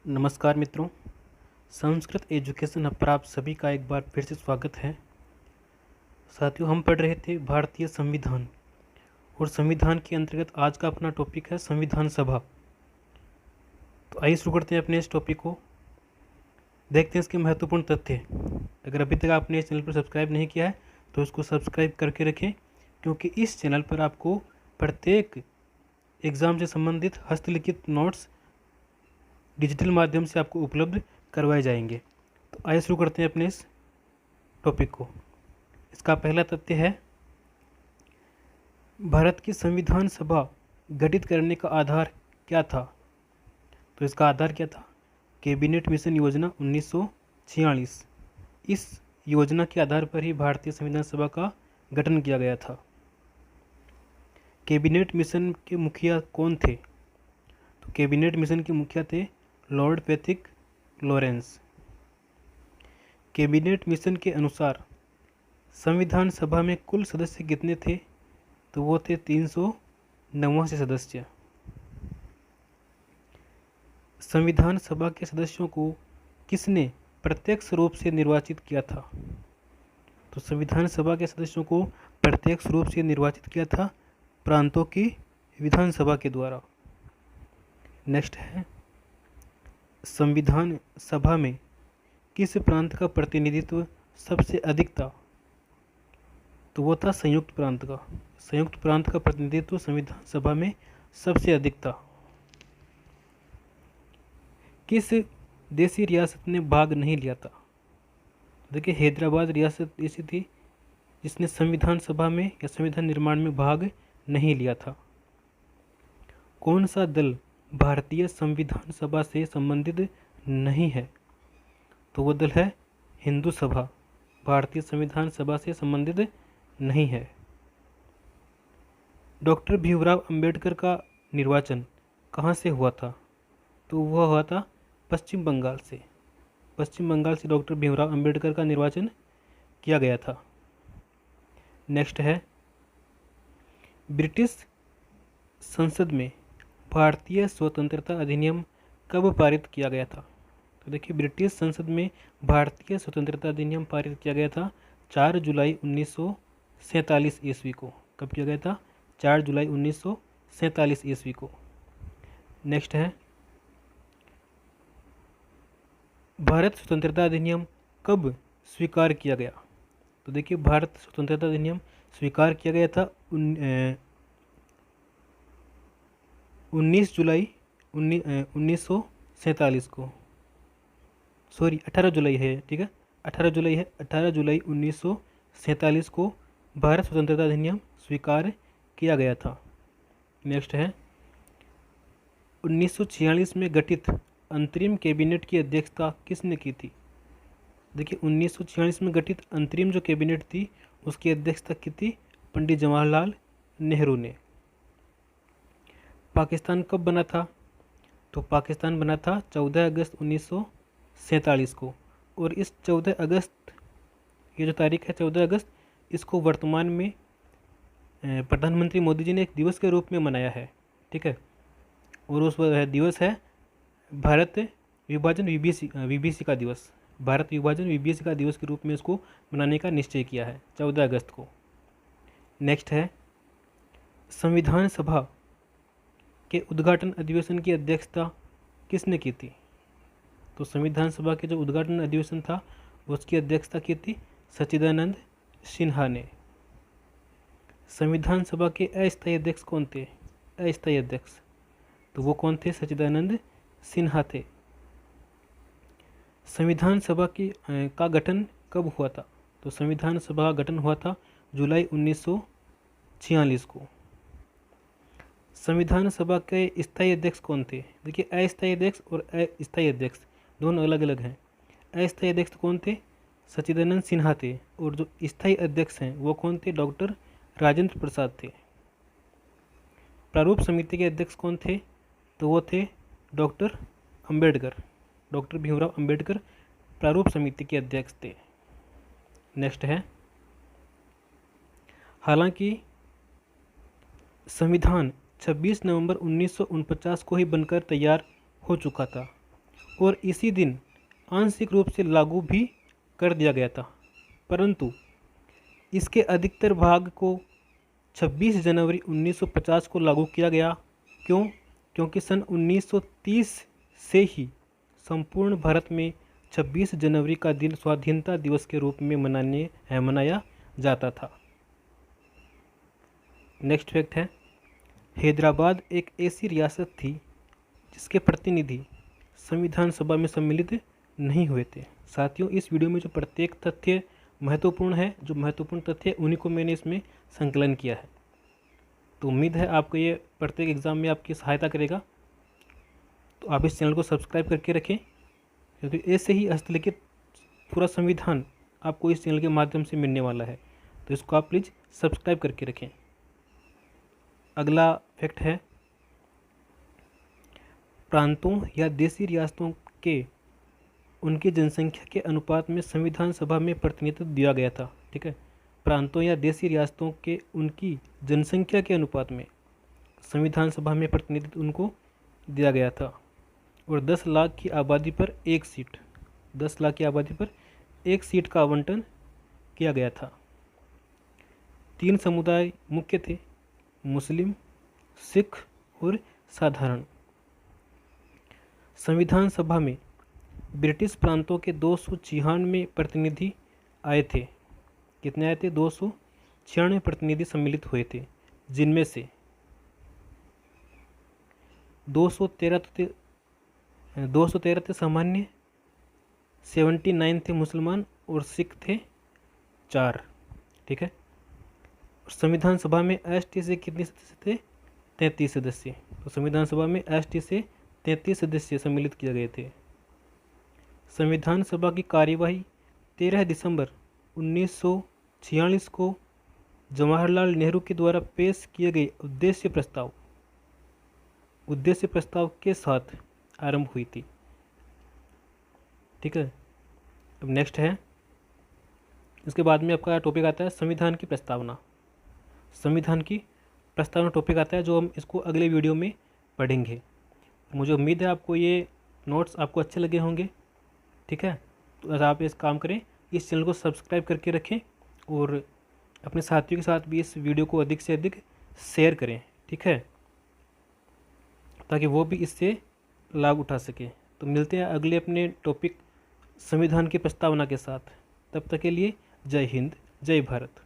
नमस्कार मित्रों, Sanskrit education hub पर आप सभी का एक बार फिर से स्वागत है। साथियों, हम पढ़ रहे थे भारतीय संविधान और संविधान के अंतर्गत आज का अपना टॉपिक है संविधान सभा। तो आइए शुरू करते हैं अपने इस टॉपिक को। देखते हैं इसके महत्वपूर्ण तथ्य। अगर अभी तक आपने इस चैनल पर सब्सक्राइब नहीं किया है तो इसको सब्सक्राइब करके रखें, क्योंकि इस चैनल पर आपको प्रत्येक एग्ज़ाम से संबंधित हस्तलिखित नोट्स डिजिटल माध्यम से आपको उपलब्ध करवाए जाएंगे। तो आइए शुरू करते हैं अपने इस टॉपिक को। इसका पहला तथ्य है, भारत की संविधान सभा गठित करने का आधार क्या था। तो इसका आधार क्या था? कैबिनेट मिशन योजना 1946। इस योजना के आधार पर ही भारतीय संविधान सभा का गठन किया गया था। कैबिनेट मिशन के मुखिया कौन थे? तो कैबिनेट मिशन के मुखिया थे Lord Pethick Lawrence. Cabinet mission के अनुसार संविधान सभा में कुल सदस्य कितने थे? तो वो थे 389 सदस्य। संविधान सभा के सदस्यों को किसने प्रत्यक्ष रूप से निर्वाचित किया था? तो संविधान सभा के सदस्यों को प्रत्यक्ष रूप से निर्वाचित किया था प्रांतों की विधानसभा के द्वारा। नेक्स्ट है, संविधान सभा में किस प्रांत का प्रतिनिधित्व सबसे अधिक था? तो वो था संयुक्त प्रांत का। संयुक्त प्रांत का प्रतिनिधित्व संविधान सभा में सबसे अधिक था। किस देशी रियासत ने भाग नहीं लिया था? देखिए, हैदराबाद रियासत ऐसी थी जिसने संविधान सभा में या संविधान निर्माण में भाग नहीं लिया था। कौन सा दल भारतीय संविधान सभा से संबंधित नहीं है? तो वो दल है हिंदू सभा, भारतीय संविधान सभा से संबंधित नहीं है। डॉक्टर भीमराव अंबेडकर का निर्वाचन कहाँ से हुआ था? तो वह हुआ था पश्चिम बंगाल से। पश्चिम बंगाल से डॉक्टर भीमराव अंबेडकर का निर्वाचन किया गया था। नेक्स्ट है, ब्रिटिश संसद में भारतीय स्वतंत्रता अधिनियम कब पारित किया गया था? तो देखिए, ब्रिटिश संसद में भारतीय स्वतंत्रता अधिनियम पारित किया गया था 4 जुलाई 1947 ईस्वी को। कब किया गया था? 4 जुलाई 1947 ईस्वी को। नेक्स्ट है, भारत स्वतंत्रता अधिनियम कब स्वीकार किया गया? तो देखिए, भारत स्वतंत्रता अधिनियम स्वीकार किया गया था 19 जुलाई 1947 को। सॉरी, 18 जुलाई है, ठीक है, 18 जुलाई है। 18 जुलाई 1947 को भारत स्वतंत्रता अधिनियम स्वीकार किया गया था। नेक्स्ट है, 1946 में गठित अंतरिम कैबिनेट की अध्यक्षता किसने की थी? देखिए, 1946 में गठित अंतरिम जो कैबिनेट थी उसकी अध्यक्षता की थी पंडित जवाहरलाल नेहरू ने। पाकिस्तान कब बना था? तो पाकिस्तान बना था 14 अगस्त 1947 को। और इस 14 अगस्त, ये जो तारीख है 14 अगस्त, इसको वर्तमान में प्रधानमंत्री मोदी जी ने एक दिवस के रूप में मनाया है, ठीक है। और उस दिवस है भारत विभाजन वीबीसी का दिवस। भारत विभाजन वीबीसी का दिवस के रूप में इसको मनाने का निश्चय किया है 14 अगस्त को। नेक्स्ट है, संविधान सभा के उद्घाटन अधिवेशन की अध्यक्षता किसने की थी? तो संविधान सभा के जो उद्घाटन अधिवेशन था उसकी अध्यक्षता की थी सच्चिदानंद सिन्हा ने। संविधान सभा के अस्थायी अध्यक्ष कौन थे? अस्थायी अध्यक्ष, तो वो कौन थे? सच्चिदानंद सिन्हा थे। संविधान सभा का गठन कब हुआ था? तो संविधान सभा का गठन हुआ था जुलाई 1946 को। संविधान सभा के स्थायी अध्यक्ष कौन थे? देखिए, अस्थायी अध्यक्ष और अस्थायी अध्यक्ष दोनों अलग अलग हैं। अस्थायी अध्यक्ष कौन थे? सच्चिदानंद सिन्हा थे। और जो स्थायी अध्यक्ष हैं वो कौन थे? डॉक्टर राजेंद्र प्रसाद थे। प्रारूप समिति के अध्यक्ष कौन थे? तो वो थे डॉक्टर अंबेडकर। डॉक्टर भीमराव अंबेडकर प्रारूप समिति के अध्यक्ष थे। नेक्स्ट है, हालांकि संविधान 26 नवंबर 1949 को ही बनकर तैयार हो चुका था और इसी दिन आंशिक रूप से लागू भी कर दिया गया था, परंतु इसके अधिकतर भाग को 26 जनवरी 1950 को लागू किया गया। क्यों? क्योंकि सन 1930 से ही संपूर्ण भारत में 26 जनवरी का दिन स्वाधीनता दिवस के रूप में मनाया जाता था। नेक्स्ट फैक्ट है, हैदराबाद एक ऐसी रियासत थी जिसके प्रतिनिधि संविधान सभा में सम्मिलित नहीं हुए थे। साथियों, इस वीडियो में जो प्रत्येक तथ्य महत्वपूर्ण है, जो महत्वपूर्ण तथ्य उन्हीं को मैंने इसमें संकलन किया है। तो उम्मीद है आपको ये प्रत्येक एग्ज़ाम में आपकी सहायता करेगा। तो आप इस चैनल को सब्सक्राइब करके रखें, क्योंकि ऐसे ही हस्तलिखित पूरा संविधान आपको इस चैनल के माध्यम से मिलने वाला है। तो इसको आप प्लीज़ सब्सक्राइब करके रखें। अगला फैक्ट है, प्रांतों या देशी रियासतों के उनकी जनसंख्या के अनुपात में संविधान सभा में प्रतिनिधित्व दिया गया था। ठीक है, प्रांतों या देशी रियासतों के उनकी जनसंख्या के अनुपात में संविधान सभा में प्रतिनिधित्व उनको दिया गया था। और 10 लाख की आबादी पर एक सीट, 10 लाख की आबादी पर एक सीट का आवंटन किया गया था। 3 समुदाय मुख्य थे, मुस्लिम, सिख और साधारण। संविधान सभा में ब्रिटिश प्रांतों के 296 प्रतिनिधि आए थे। कितने आए थे? 296 प्रतिनिधि सम्मिलित हुए थे, जिनमें से 213 थे सामान्य, 79 थे मुसलमान और सिख थे 4। ठीक है, संविधान सभा में एसटी से कितने सदस्य थे? 33 सदस्य। तो संविधान सभा में एसटी से 33 सदस्य सम्मिलित किए गए थे। संविधान सभा की कार्यवाही 13 दिसंबर 1946 को जवाहरलाल नेहरू के द्वारा पेश किए गए उद्देश्य प्रस्ताव के साथ आरंभ हुई थी। ठीक है, अब नेक्स्ट है, इसके बाद में आपका टॉपिक आता है संविधान की प्रस्तावना। संविधान की प्रस्तावना टॉपिक आता है, जो हम इसको अगले वीडियो में पढ़ेंगे। मुझे उम्मीद है आपको ये नोट्स आपको अच्छे लगे होंगे। ठीक है, तो अगर आप इस काम करें, इस चैनल को सब्सक्राइब करके रखें और अपने साथियों के साथ भी इस वीडियो को अधिक से अधिक शेयर करें। ठीक है, ताकि वो भी इससे लाभ उठा सके। तो मिलते हैं अगले अपने टॉपिक संविधान की प्रस्तावना के साथ। तब तक के लिए जय हिंद, जय भारत।